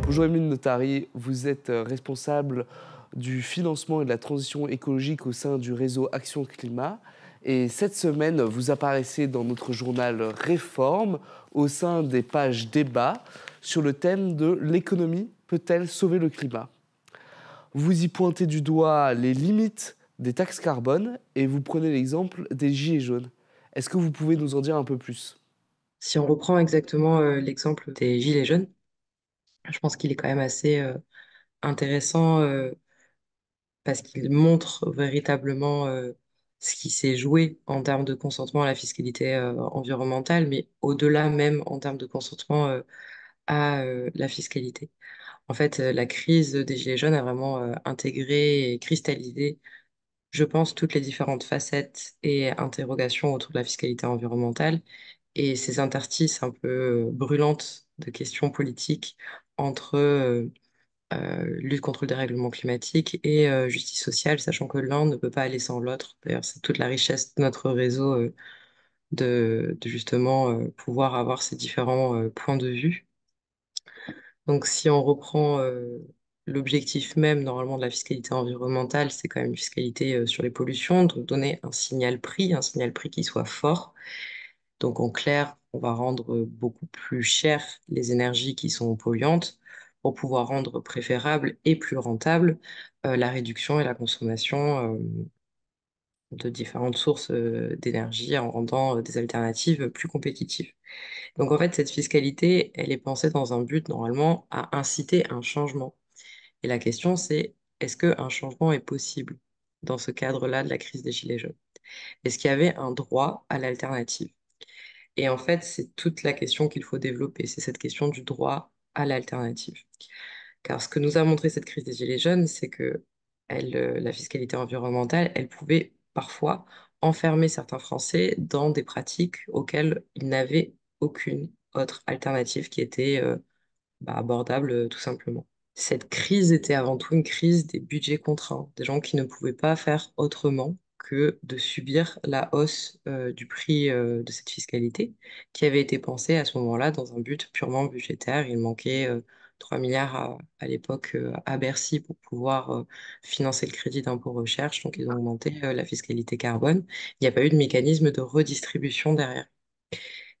Bonjour Émile Notari, vous êtes responsable du financement et de la transition écologique au sein du réseau Action Climat. Et cette semaine, vous apparaissez dans notre journal Réforme au sein des pages débat sur le thème de l'économie peut-elle sauver le climat. Vous y pointez du doigt les limites des taxes carbone et vous prenez l'exemple des gilets jaunes. Est-ce que vous pouvez nous en dire un peu plus? Si on reprend exactement l'exemple des Gilets jaunes, je pense qu'il est quand même assez intéressant parce qu'il montre véritablement ce qui s'est joué en termes de consentement à la fiscalité environnementale, mais au-delà même en termes de consentement à la fiscalité. En fait, la crise des Gilets jaunes a vraiment intégré et cristallisé, je pense, toutes les différentes facettes et interrogations autour de la fiscalité environnementale et ces interstices un peu brûlantes de questions politiques entre lutte contre le dérèglement climatique et justice sociale, sachant que l'un ne peut pas aller sans l'autre. D'ailleurs, c'est toute la richesse de notre réseau de justement pouvoir avoir ces différents points de vue. Donc, si on reprend l'objectif même normalement de la fiscalité environnementale, c'est quand même une fiscalité sur les pollutions, donc donner un signal prix qui soit fort. Donc en clair, on va rendre beaucoup plus cher les énergies qui sont polluantes pour pouvoir rendre préférable et plus rentable la réduction et la consommation de différentes sources d'énergie en rendant des alternatives plus compétitives. Donc en fait, cette fiscalité, elle est pensée dans un but normalement à inciter un changement. Et la question c'est, est-ce qu'un changement est possible dans ce cadre-là de la crise des Gilets jaunes? Est-ce qu'il y avait un droit à l'alternative? Et en fait, c'est toute la question qu'il faut développer, c'est cette question du droit à l'alternative. Car ce que nous a montré cette crise des Gilets jaunes, c'est que la fiscalité environnementale, elle pouvait parfois enfermer certains Français dans des pratiques auxquelles ils n'avaient aucune autre alternative qui était abordable tout simplement. Cette crise était avant tout une crise des budgets contraints, des gens qui ne pouvaient pas faire autrement que de subir la hausse du prix de cette fiscalité, qui avait été pensée à ce moment-là dans un but purement budgétaire. Il manquait 3 milliards à l'époque à Bercy pour pouvoir financer le crédit d'impôt recherche, donc ils ont augmenté la fiscalité carbone. Il n'y a pas eu de mécanisme de redistribution derrière.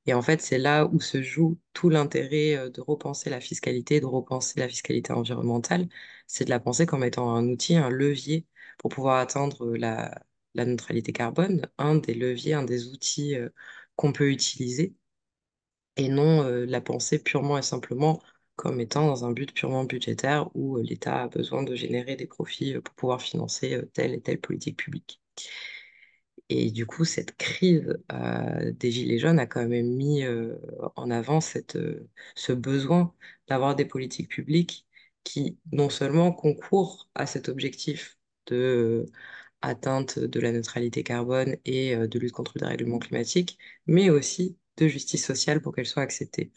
Et en fait, c'est là où se joue tout l'intérêt de repenser la fiscalité, de repenser la fiscalité environnementale. C'est de la penser comme étant un outil, un levier pour pouvoir atteindre la neutralité carbone, un des leviers, un des outils qu'on peut utiliser, et non la penser purement et simplement comme étant dans un but purement budgétaire où l'État a besoin de générer des profits pour pouvoir financer telle et telle politique publique. Et du coup, cette crise des Gilets jaunes a quand même mis en avant ce besoin d'avoir des politiques publiques qui non seulement concourent à cet objectif de atteinte de la neutralité carbone et de lutte contre le dérèglement climatique, mais aussi de justice sociale pour qu'elle soit acceptée.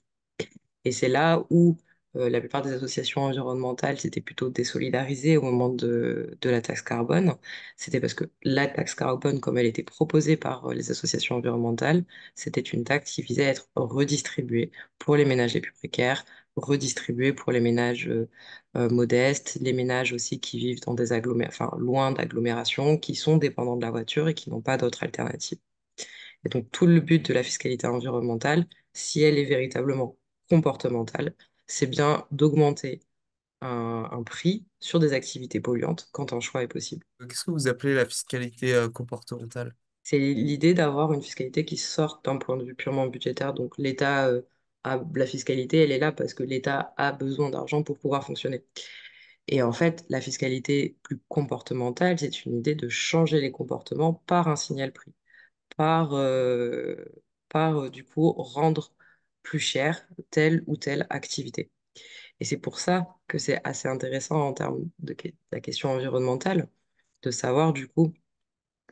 Et c'est là où la plupart des associations environnementales s'étaient plutôt désolidarisées au moment de la taxe carbone. C'était parce que la taxe carbone, comme elle était proposée par les associations environnementales, c'était une taxe qui visait à être redistribuée pour les ménages les plus précaires, redistribuée pour les ménages modestes, les ménages aussi qui vivent dans des enfin, loin d'agglomérations, qui sont dépendants de la voiture et qui n'ont pas d'autre alternative. Et donc, tout le but de la fiscalité environnementale, si elle est véritablement comportementale, c'est bien d'augmenter un prix sur des activités polluantes quand un choix est possible. Qu'est-ce que vous appelez la fiscalité comportementale? C'est l'idée d'avoir une fiscalité qui sorte d'un point de vue purement budgétaire. Donc, l'État a la fiscalité, elle est là parce que l'État a besoin d'argent pour pouvoir fonctionner. Et en fait, la fiscalité plus comportementale, c'est une idée de changer les comportements par un signal prix. par, euh, du coup rendre plus cher telle ou telle activité. Et c'est pour ça que c'est assez intéressant en termes de la question environnementale, de savoir du coup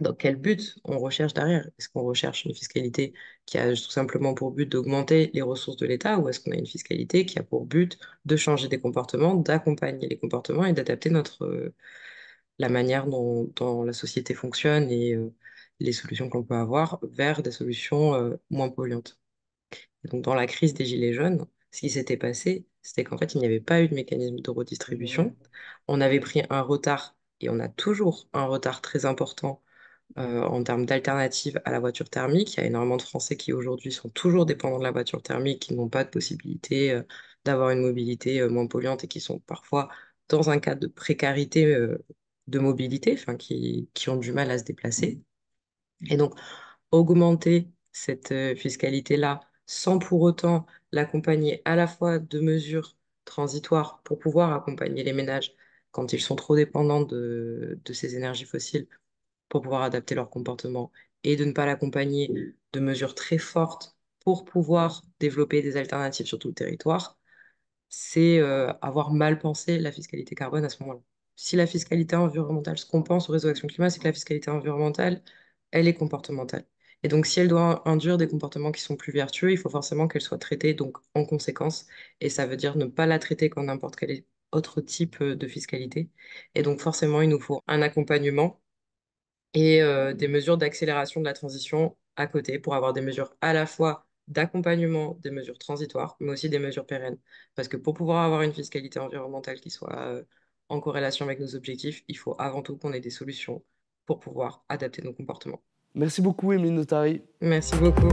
dans quel but on recherche derrière. Est-ce qu'on recherche une fiscalité qui a tout simplement pour but d'augmenter les ressources de l'État ou est-ce qu'on a une fiscalité qui a pour but de changer des comportements, d'accompagner les comportements et d'adapter la manière dont la société fonctionne et les solutions qu'on peut avoir vers des solutions moins polluantes. Et donc, dans la crise des Gilets jaunes, ce qui s'était passé, c'était qu'en fait, il n'y avait pas eu de mécanisme de redistribution. On avait pris un retard et on a toujours un retard très important en termes d'alternatives à la voiture thermique. Il y a énormément de Français qui aujourd'hui sont toujours dépendants de la voiture thermique, qui n'ont pas de possibilité d'avoir une mobilité moins polluante et qui sont parfois dans un cas de précarité de mobilité, enfin, qui ont du mal à se déplacer. Et donc, augmenter cette fiscalité-là sans pour autant l'accompagner à la fois de mesures transitoires pour pouvoir accompagner les ménages quand ils sont trop dépendants de ces énergies fossiles pour pouvoir adapter leur comportement et de ne pas l'accompagner de mesures très fortes pour pouvoir développer des alternatives sur tout le territoire, c'est avoir mal pensé la fiscalité carbone à ce moment-là. Si la fiscalité environnementale, ce qu'on pense au réseau Action Climat, c'est que la fiscalité environnementale, elle est comportemental. Et donc, si elle doit induire des comportements qui sont plus vertueux, il faut forcément qu'elle soit traitée donc en conséquence. Et ça veut dire ne pas la traiter comme n'importe quel autre type de fiscalité. Et donc, forcément, il nous faut un accompagnement et des mesures d'accélération de la transition à côté pour avoir des mesures à la fois d'accompagnement, des mesures transitoires, mais aussi des mesures pérennes. Parce que pour pouvoir avoir une fiscalité environnementale qui soit en corrélation avec nos objectifs, il faut avant tout qu'on ait des solutions pour pouvoir adapter nos comportements. Merci beaucoup, Émilie Notari. Merci beaucoup.